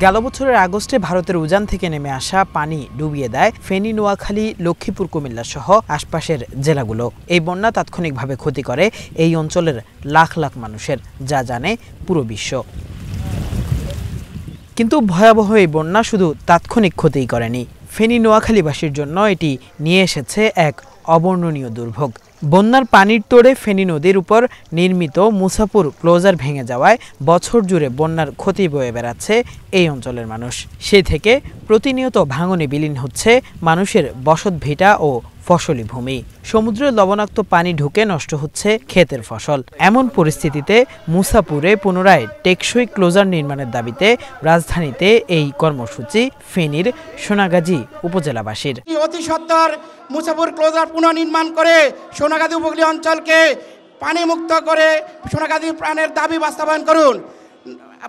গেল বছরের আগস্টে ভারতের উজান থেকে নেমে আসা পানি ডুবিয়ে দেয় ফেনী, নোয়াখালী, লক্ষ্মীপুর, কুমিল্লা সহ আশপাশের জেলাগুলো। এই বন্যা তাৎক্ষণিকভাবে ক্ষতি করে এই অঞ্চলের লাখ লাখ মানুষের, যা জানে পুরো বিশ্ব। কিন্তু ভয়াবহ এই বন্যা শুধু তাৎক্ষণিক ক্ষতিই করেনি, ফেনী নোয়াখালীবাসীর জন্য এটি নিয়ে এসেছে এক অবর্ণনীয় দুর্ভোগ। বন্যার পানির তোড়ে ফেনী নদীর উপর নির্মিত মুসাপুর ক্লোজার ভেঙে যাওয়ায় বছর জুড়ে বন্যার ক্ষতি বয়ে বেড়াচ্ছে এই অঞ্চলের মানুষ। সেই থেকে প্রতিনিয়ত ভাঙনে বিলীন হচ্ছে মানুষের বসতভিটা ও ফসলি ভূমি। সমুদ্রের লবণাক্ত পানি ঢুকে নষ্ট হচ্ছে ক্ষেতের ফসল। এমন পরিস্থিতিতে মুসাপুরে পুনরায় টেকসই ক্লোজার নির্মাণের দাবিতে রাজধানীতে এই কর্মসূচি ফেনীর সোনাগাজী উপজেলাবাসীর। অতি সত্বর মুসাপুর ক্লোজার পুনর্নির্মাণ করে সোনাগাজী উপকূলীয় অঞ্চলকে পানি মুক্ত করে সোনাগাজীর প্রাণের দাবি বাস্তবায়ন করুন।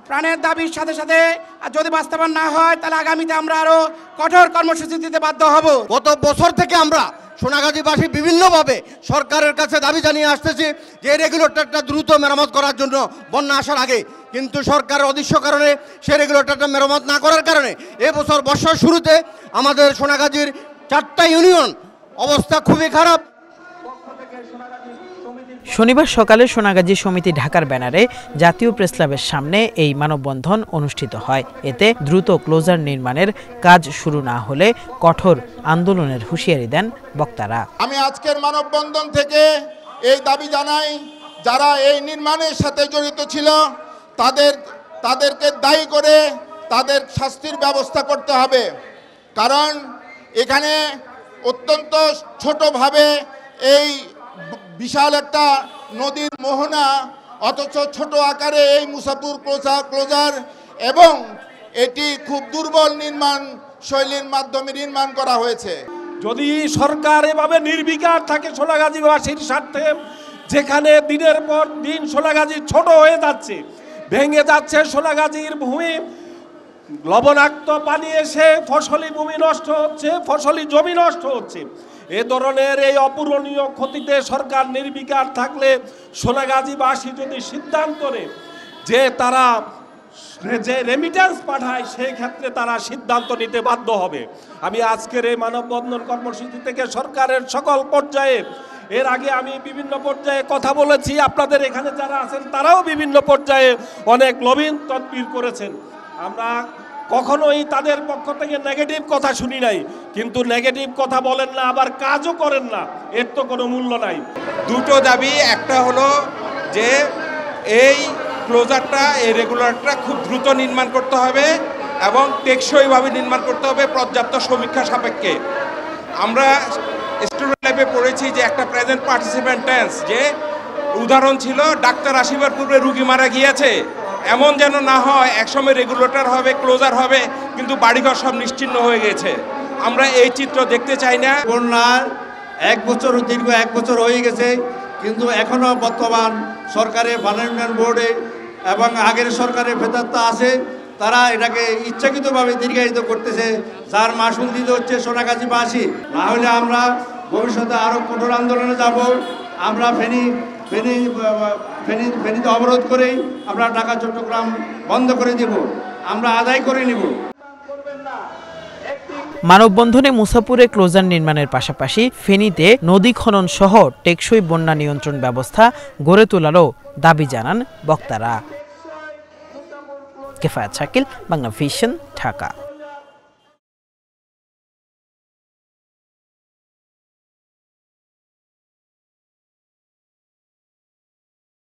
প্রাণের দাবির সাথে সাথে যদি বাস্তবায়ন না হয় তাহলে আগামীতে আমরা আরো কঠোর কর্মসূচি দিতে বাধ্য হব। গত বছর থেকে আমরা সোনাগাজীবাসী বিভিন্নভাবে সরকারের কাছে দাবি জানিয়ে আসতেছি যে রেগুলেটরটা দ্রুত মেরামত করার জন্য বন্যা আসার আগে, কিন্তু সরকারের অদৃশ্য কারণে সে রেগুলেটরটা মেরামত না করার কারণে এবছর বর্ষার শুরুতে আমাদের সোনাগাজীর 4টা ইউনিয়ন অবস্থা খুবই খারাপ। শনিবার সকালে সোনাগাজী সমিতি ঢাকার ব্যানারে জাতীয় প্রেসক্লাবের সামনে এই মানববন্ধন অনুষ্ঠিত হয়। এতে দ্রুত ক্লোজার নির্মাণের কাজ শুরু না হলে কঠোর আন্দোলনের হুঁশিয়ারি দেন বক্তারা। আমি আজকের মানববন্ধন থেকে এই দাবি জানাই, যারা এই নির্মাণের সাথে জড়িত ছিল তাদেরকে দায়ী করে তাদের শাস্তির ব্যবস্থা করতে হবে। কারণ এখানে অত্যন্ত ছোটভাবে এই বিশাল একটা নদীর মোহনা, অথচ ছোট আকারে এই মুসাপুর ক্লোজার এবং এটি খুব দুর্বল নির্মাণ শৈলীর মাধ্যমে নির্মাণ করা হয়েছে। যদি সরকার এভাবে নির্বিকার থাকে সোনাগাজীবাসীর স্বার্থে, যেখানে দিনের পর দিন সোনাগাজী ছোট হয়ে যাচ্ছে, ভেঙে যাচ্ছে সোনাগাজীর ভূমি, লবণাক্ত পানি এসে ফসলি ভূমি নষ্ট হচ্ছে, ফসলি জমি নষ্ট হচ্ছে, এ ধরনের এই অপূরণীয় ক্ষতিতে সরকার নির্বিকার থাকলে সোনাগাজীবাসী যদি সিদ্ধান্ত নেয় যে তারা যে রেমিটেন্স পাঠায়, সেই ক্ষেত্রে তারা সিদ্ধান্ত নিতে বাধ্য হবে। আমি আজকের এই মানববন্ধন কর্মসূচি থেকে সরকারের সকল পর্যায়ে, এর আগে আমি বিভিন্ন পর্যায়ে কথা বলেছি, আপনাদের এখানে যারা আছেন তারাও বিভিন্ন পর্যায়ে অনেক লবিং তদবির করেছেন। আমরা কখনোই তাদের পক্ষ থেকে নেগেটিভ কথা শুনি নাই, কিন্তু নেগেটিভ কথা বলেন না, আবার কাজও করেন না, এর তো কোনো মূল্য নাই। দুটো দাবি, একটা হলো যে এই ক্লোজারটা, এই রেগুলেটরটা খুব দ্রুত নির্মাণ করতে হবে এবং টেকসইভাবে নির্মাণ করতে হবে পর্যাপ্ত সমীক্ষা সাপেক্ষে। আমরা স্টুডেন্ট লাইফে পড়েছি যে একটা প্রেজেন্ট পার্টিসিপেন্ট টেন্স, যে উদাহরণ ছিল ডাক্তার আসিবার পূর্বে রুগী মারা গিয়েছে, এমন যেন না হয় একসময় রেগুলেটর হবে, ক্লোজার হবে, কিন্তু বাড়িঘর সব নিশ্চিহ্ন হয়ে গেছে। আমরা এই চিত্র দেখতে চাই না। বন্যার দীর্ঘ এক বছর হয়ে গেছে, কিন্তু এখনো বর্তমান সরকারের ম্যানেজমেন্ট বোর্ডে এবং আগের সরকারের ভেতরতা আছে, তারা এটাকে ইচ্ছাকৃতভাবে দীর্ঘায়িত করতেছে, যার মাসুল দিতে হচ্ছে সোনাগাজীবাসী। না হলে আমরা ভবিষ্যতে আরও কঠোর আন্দোলনে যাব। আমরা ফেনীতে অবরোধ করেই আমরা ঢাকা চট্টগ্রাম বন্ধ করে দেব, আমরা আদায় করে নিব। মানববন্ধনে মুসাপুরে ক্লোজার নির্মাণের পাশাপাশি ফেনীতে নদী খনন সহ টেকসই বন্যা নিয়ন্ত্রণ ব্যবস্থা গড়ে তোলারও দাবি জানান বক্তারা। কেফায়েত শাকিল, বাংলা ভিশন, ঢাকা।